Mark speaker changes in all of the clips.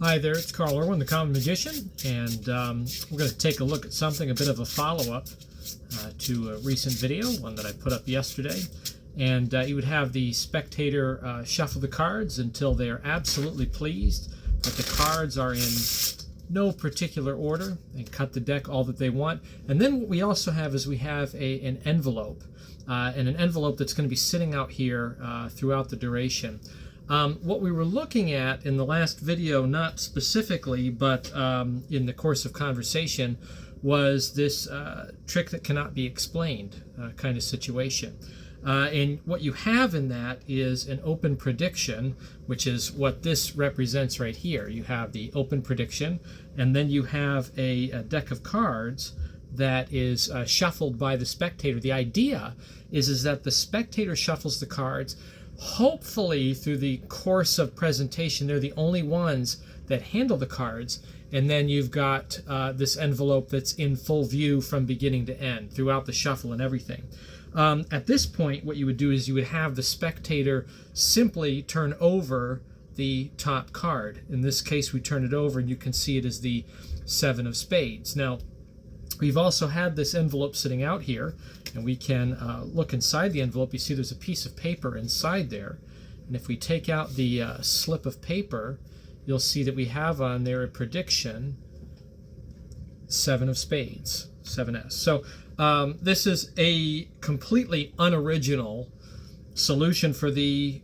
Speaker 1: Hi there, it's Carl Irwin, the Common Magician, and we're going to take a look at something, a bit of a follow-up to a recent video, one that I put up yesterday. And you would have the spectator shuffle the cards until they are absolutely pleased that the cards are in no particular order, and cut the deck all that they want. And then what we also have is we have an envelope, and an envelope that's going to be sitting out here throughout the duration. What we were looking at in the last video, not specifically, but in the course of conversation, was this trick that cannot be explained kind of situation. And what you have in that is an open prediction, which is what this represents right here. You have the open prediction, and then you have a deck of cards that is shuffled by the spectator. The idea is that the spectator shuffles the cards. Hopefully, through the course of presentation, they're the only ones that handle the cards, and then you've got this envelope that's in full view from beginning to end throughout the shuffle and everything. At this point, what you would do is you would have the spectator simply turn over the top card. In this case, we turn it over, and you can see it as the 7 of spades. Now, we've also had this envelope sitting out here, and we can look inside the envelope. You see there's a piece of paper inside there, and if we take out the slip of paper, you'll see that we have on there a prediction, 7 of spades, 7S. So this is a completely unoriginal solution for the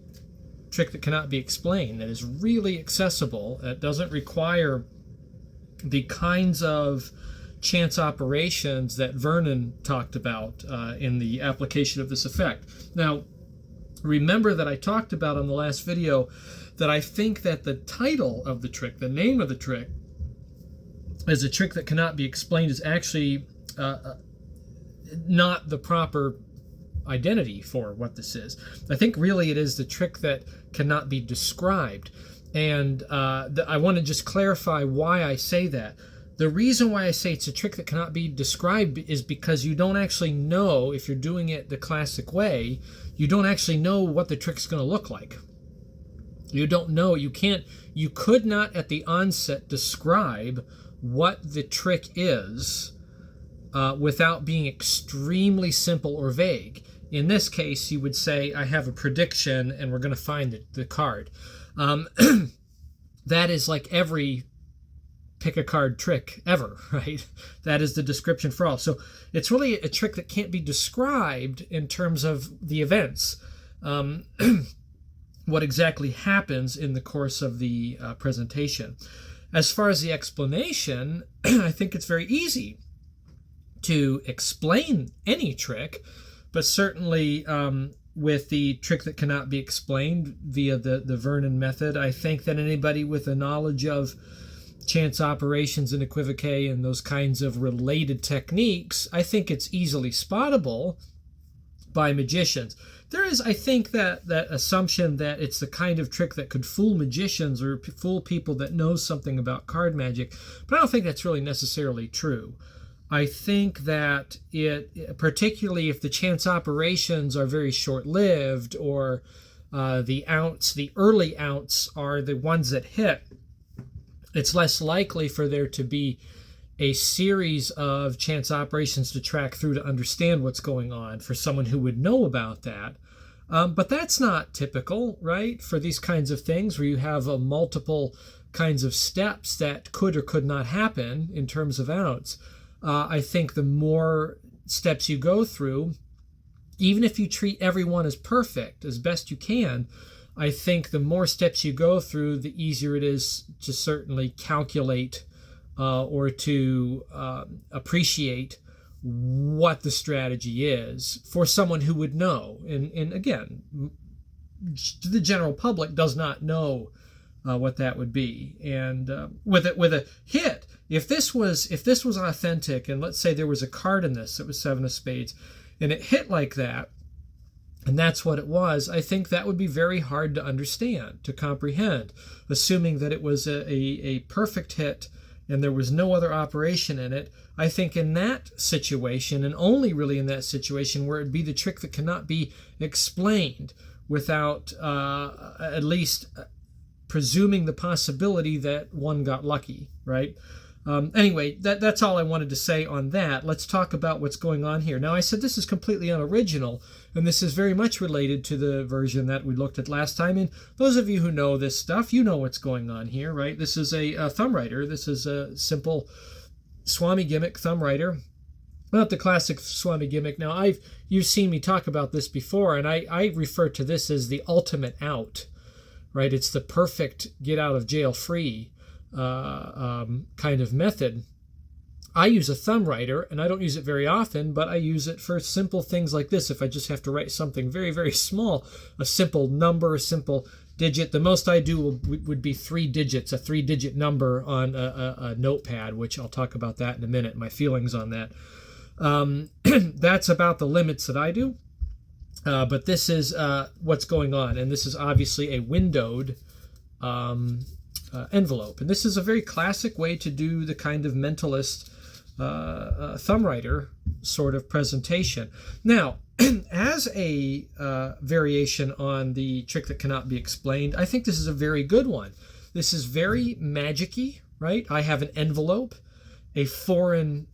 Speaker 1: trick that cannot be explained, that is really accessible. It doesn't require the kinds of chance operations that Vernon talked about in the application of this effect. Now, remember that I talked about on the last video that I think that the title of the trick, the name of the trick, as a trick that cannot be explained, is actually not the proper identity for what this is. I think really it is the trick that cannot be described. And I want to just clarify why I say that. The reason why I say it's a trick that cannot be described is because you don't actually know, if you're doing it the classic way, you don't actually know what the trick's going to look like. You don't know. You could not at the onset describe what the trick is without being extremely simple or vague. In this case, you would say, I have a prediction and we're going to find the card. That is like every pick a card trick ever, right? That is the description for all. So it's really a trick that can't be described in terms of the events. What exactly happens in the course of the presentation. As far as the explanation, I think it's very easy to explain any trick, but certainly with the trick that cannot be explained via the Vernon method, I think that anybody with a knowledge of chance operations and equivoque and those kinds of related techniques, I think it's easily spottable by magicians. There is, I think, that assumption that it's the kind of trick that could fool magicians or fool people that know something about card magic, but I don't think that's really necessarily true. I think that it, particularly if the chance operations are very short-lived, or the early ounce are the ones that hit, it's less likely for there to be a series of chance operations to track through to understand what's going on for someone who would know about that. But that's not typical, right, for these kinds of things where you have multiple kinds of steps that could or could not happen in terms of ounce. I think the more steps you go through, even if you treat everyone as perfect, as best you can, I think the more steps you go through, the easier it is to certainly calculate or to appreciate what the strategy is for someone who would know. And again, the general public does not know what that would be. And with a hit, if this was authentic, and let's say there was a card in this that was 7 of spades, and it hit like that, and that's what it was, I think that would be very hard to understand, to comprehend, assuming that it was a perfect hit and there was no other operation in it. I think in that situation, and only really in that situation, where it'd be the trick that cannot be explained without at least presuming the possibility that one got lucky, right? Anyway, that's all I wanted to say on that. Let's talk about what's going on here. Now, I said this is completely unoriginal, and this is very much related to the version that we looked at last time. And those of you who know this stuff, you know what's going on here, right? This is a thumb writer. This is a simple Swami gimmick thumb writer. Not the classic Swami gimmick. Now, you've seen me talk about this before, and I refer to this as the ultimate out, right? It's the perfect get out of jail free kind of method. I use a thumb writer, and I don't use it very often, but I use it for simple things like this. If I just have to write something very, very small, a simple number, a simple digit, the most I do would be 3 digits, a 3-digit number on a notepad, which I'll talk about that in a minute, my feelings on that. That's about the limits that I do. But this is what's going on, and this is obviously a windowed envelope. And this is a very classic way to do the kind of mentalist thumb writer sort of presentation. Now, as a variation on the trick that cannot be explained, I think this is a very good one. This is very magic-y, right? I have an envelope, a foreign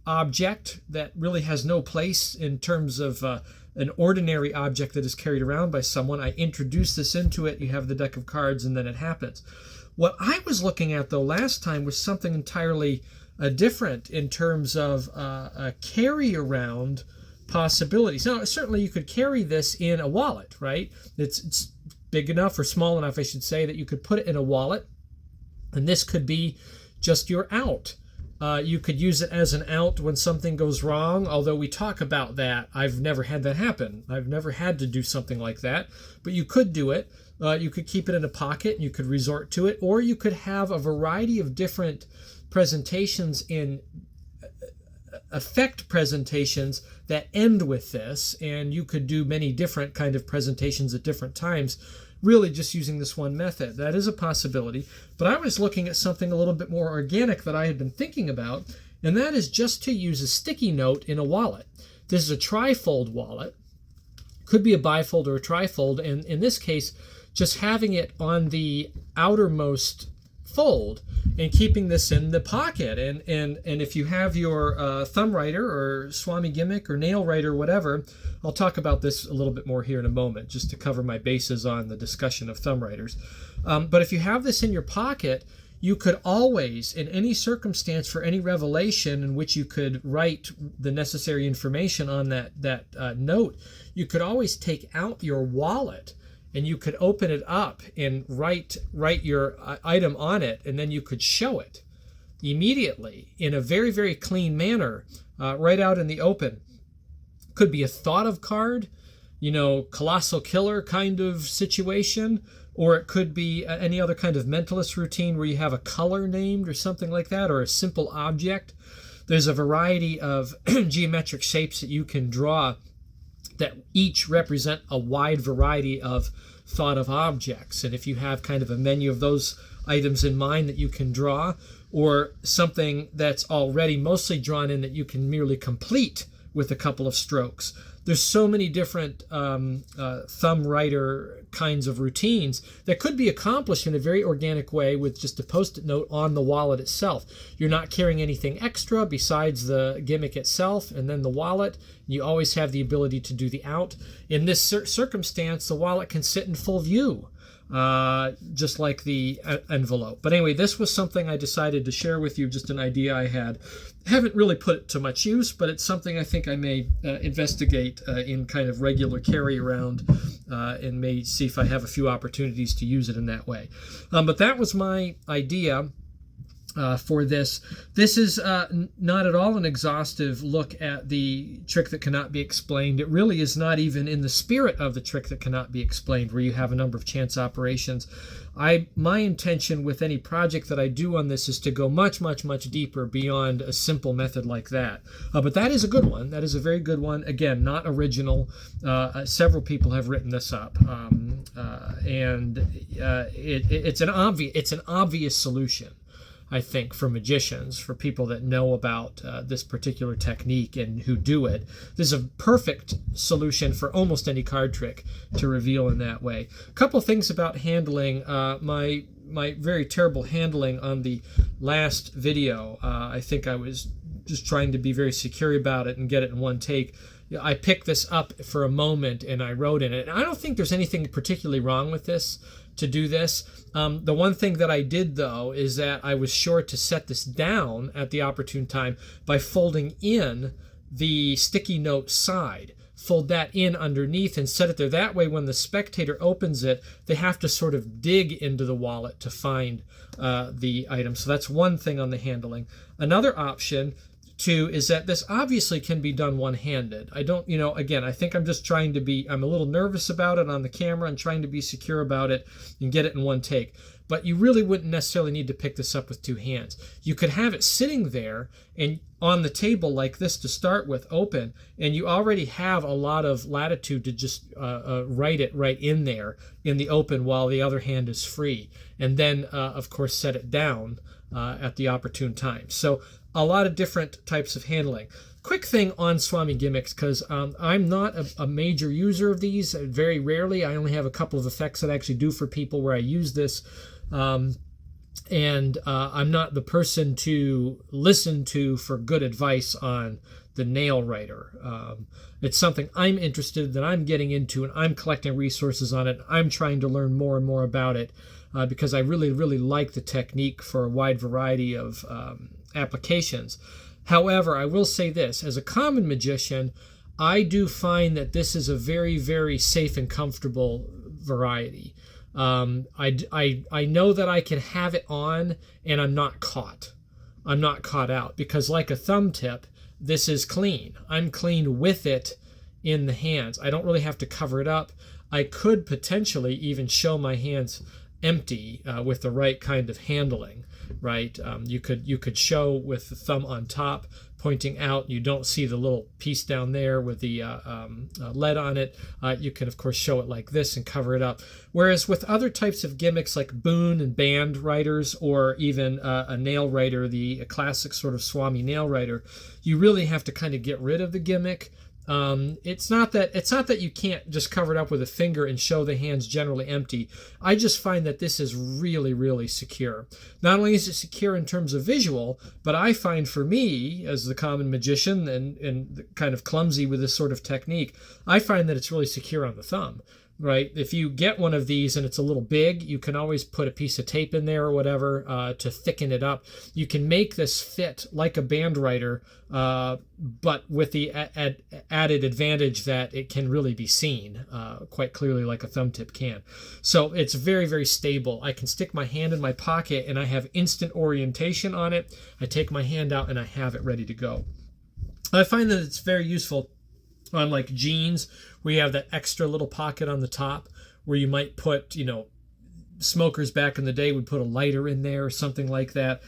Speaker 1: object that really has no place in terms of an ordinary object that is carried around by someone. I introduce this into it, you have the deck of cards, and then it happens. What I was looking at, though, last time was something entirely different in terms of a carry-around possibilities. Now, certainly you could carry this in a wallet, right? It's big enough, or small enough, I should say, that you could put it in a wallet, and this could be just your out. You could use it as an out when something goes wrong, although we talk about that. I've never had that happen. I've never had to do something like that, but you could do it. You could keep it in a pocket, and you could resort to it, or you could have a variety of different presentations in effect presentations that end with this, and you could do many different kind of presentations at different times, really just using this one method. That is a possibility, but I was looking at something a little bit more organic that I had been thinking about, and that is just to use a sticky note in a wallet. This is a trifold wallet. Could be a bifold or a trifold, and in this case, just having it on the outermost fold and keeping this in the pocket. And if you have your thumb writer or Swami gimmick or nail writer, whatever, I'll talk about this a little bit more here in a moment, just to cover my bases on the discussion of thumb writers. But if you have this in your pocket, you could always, in any circumstance for any revelation in which you could write the necessary information on that note, you could always take out your wallet and you could open it up and write your item on it, and then you could show it immediately in a very, very clean manner, right out in the open. Could be a thought of card, colossal killer kind of situation, or it could be any other kind of mentalist routine where you have a color named or something like that, or a simple object. There's a variety of geometric shapes that you can draw that each represent a wide variety of thought of objects. And if you have kind of a menu of those items in mind that you can draw, or something that's already mostly drawn in that you can merely complete with a couple of strokes. There's so many different thumb writer kinds of routines that could be accomplished in a very organic way with just a post-it note on the wallet itself. You're not carrying anything extra besides the gimmick itself and then the wallet. You always have the ability to do the out. In this circumstance, the wallet can sit in full view, just like the envelope. But anyway, this was something I decided to share with you, just an idea I had. Haven't really put it to much use, but it's something I think I may investigate in kind of regular carry around, and may see if I have a few opportunities to use it in that way. But that was my idea for this. This is not at all an exhaustive look at the trick that cannot be explained. It really is not even in the spirit of the trick that cannot be explained, where you have a number of chance operations. My intention with any project that I do on this is to go much, much, much deeper beyond a simple method like that. But that is a good one. That is a very good one. Again, not original. Several people have written this up, and it's an obvious solution. I think, for magicians, for people that know about this particular technique and who do it. This is a perfect solution for almost any card trick to reveal in that way. A couple things about handling. My very terrible handling on the last video. I think I was just trying to be very secure about it and get it in one take. I picked this up for a moment and I wrote in it. And I don't think there's anything particularly wrong with this, to do this. The one thing that I did, though, is that I was sure to set this down at the opportune time by folding in the sticky note side. Fold that in underneath and set it there. That way, when the spectator opens it, they have to sort of dig into the wallet to find the item. So that's one thing on the handling. Another option, too, is that this obviously can be done one-handed. I don't, again, I think I'm just trying to be, I'm a little nervous about it on the camera and trying to be secure about it and get it in one take. But you really wouldn't necessarily need to pick this up with two hands. You could have it sitting there and on the table like this to start with, open, and you already have a lot of latitude to just write it right in there in the open while the other hand is free. And then, of course, set it down at the opportune time. So a lot of different types of handling. Quick thing on Swami gimmicks, because I'm not a major user of these. Very rarely. I only have a couple of effects that I actually do for people where I use this. And I'm not the person to listen to for good advice on the nail writer. It's something I'm interested in, that I'm getting into, and I'm collecting resources on it. I'm trying to learn more and more about it because I really, really like the technique for a wide variety of applications. However, I will say this, as a common magician, I do find that this is a very, very safe and comfortable variety. I know that I can have it on and I'm not caught. I'm not caught out, because like a thumb tip, this is clean. I'm clean with it in the hands. I don't really have to cover it up. I could potentially even show my hands empty with the right kind of handling, right? You could show with the thumb on top pointing out. You don't see the little piece down there with the lead on it. You can, of course, show it like this and cover it up. Whereas with other types of gimmicks like boon and band writers, or even a nail writer, the classic sort of Swami nail writer, you really have to kind of get rid of the gimmick. It's not that you can't just cover it up with a finger and show the hands generally empty. I just find that this is really, really secure. Not only is it secure in terms of visual, but I find for me, as the common magician and kind of clumsy with this sort of technique, I find that it's really secure on the thumb. Right? If you get one of these and it's a little big, you can always put a piece of tape in there or whatever to thicken it up. You can make this fit like a band writer, but with the added advantage that it can really be seen quite clearly like a thumb tip can. So it's very, very stable. I can stick my hand in my pocket and I have instant orientation on it. I take my hand out and I have it ready to go. I find that it's very useful on like jeans, where you have that extra little pocket on the top where you might put, smokers back in the day would put a lighter in there or something like that.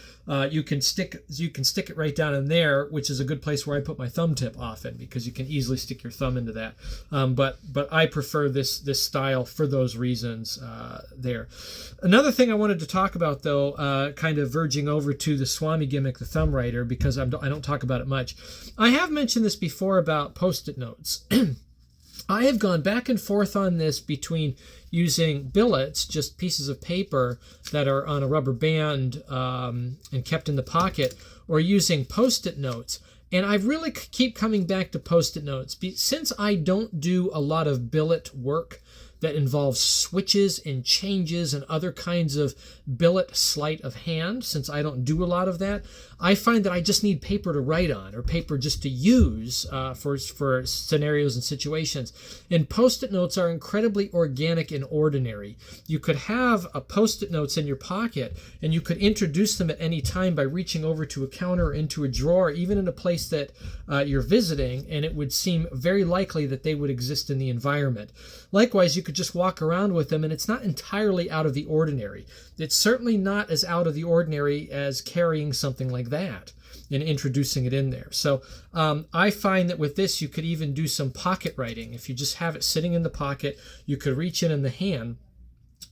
Speaker 1: You can stick it right down in there, which is a good place where I put my thumb tip often, because you can easily stick your thumb into that. But I prefer this style for those reasons there. Another thing I wanted to talk about, though, kind of verging over to the Swami gimmick, the thumb writer, because I don't talk about it much. I have mentioned this before about Post-it notes. I have gone back and forth on this between using billets, just pieces of paper that are on a rubber band and kept in the pocket, or using Post-it notes. And I really keep coming back to Post-it notes. Since I don't do a lot of billet work that involves switches and changes and other kinds of billet sleight of hand, since I don't do a lot of that, I find that I just need paper to write on, or paper just to use for scenarios and situations. And Post-it notes are incredibly organic and ordinary. You could have a Post-it notes in your pocket, and you could introduce them at any time by reaching over to a counter or into a drawer, even in a place that you're visiting, and it would seem very likely that they would exist in the environment. Likewise, you could just walk around with them, and it's not entirely out of the ordinary. It's certainly not as out of the ordinary as carrying something like that and introducing it in there. So I find that with this, you could even do some pocket writing. If you just have it sitting in the pocket, you could reach in the hand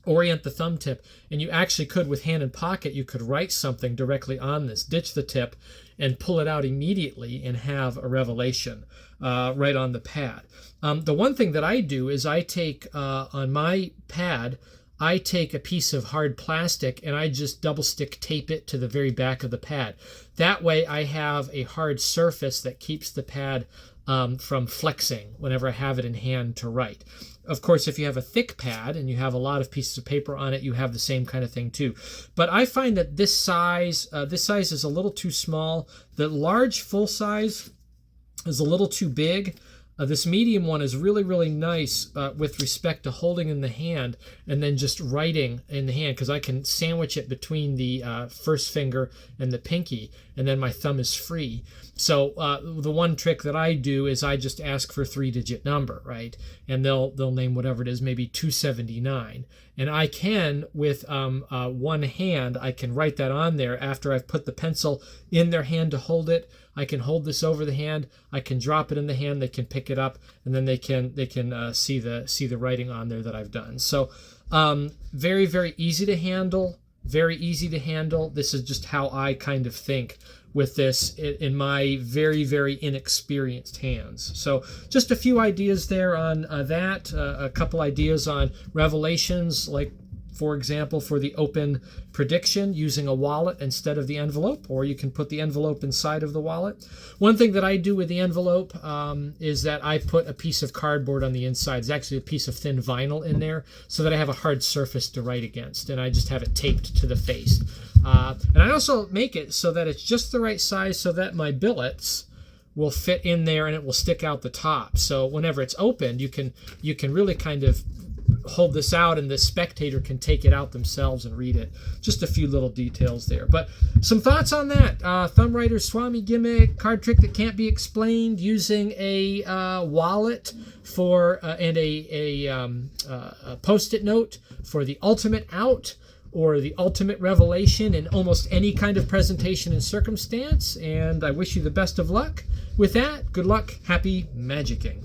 Speaker 1: orient the thumb tip, and you actually could, with hand in pocket, you could write something directly on this, ditch the tip, and pull it out immediately and have a revelation right on the pad. The one thing that I do is I take, on my pad, I take a piece of hard plastic and I just double stick tape it to the very back of the pad. That way I have a hard surface that keeps the pad from flexing whenever I have it in hand to write. Of course, if you have a thick pad and you have a lot of pieces of paper on it, you have the same kind of thing too. But I find that this size is a little too small. The large full size is a little too big. This medium one is really, really nice with respect to holding in the hand and then just writing in the hand, because I can sandwich it between the first finger and the pinky, and then my thumb is free. So the one trick that I do is I just ask for a 3-digit number, right? And they'll name whatever it is, maybe 279. And I can, with one hand, I can write that on there after I've put the pencil in their hand to hold it. I can hold this over the hand. I can drop it in the hand. They can pick it up, and then they can see the writing on there that I've done. So very, very easy to handle. Very easy to handle. This is just how I kind of think with this in my very, very inexperienced hands. So just a few ideas there on that. A couple ideas on revelations, like, for example, for the open prediction, using a wallet instead of the envelope, or you can put the envelope inside of the wallet. One thing that I do with the envelope is that I put a piece of cardboard on the inside. It's actually a piece of thin vinyl in there, so that I have a hard surface to write against, and I just have it taped to the face. And I also make it so that it's just the right size so that my billets will fit in there and it will stick out the top. So whenever it's opened, you can really kind of hold this out and the spectator can take it out themselves and read it. Just a few little details there. But some thoughts on that. Thumb Writer Swami gimmick, card trick that can't be explained, using a wallet for and a post-it note for the ultimate out or the ultimate revelation in almost any kind of presentation and circumstance. And I wish you the best of luck with that. Good luck. Happy magicking.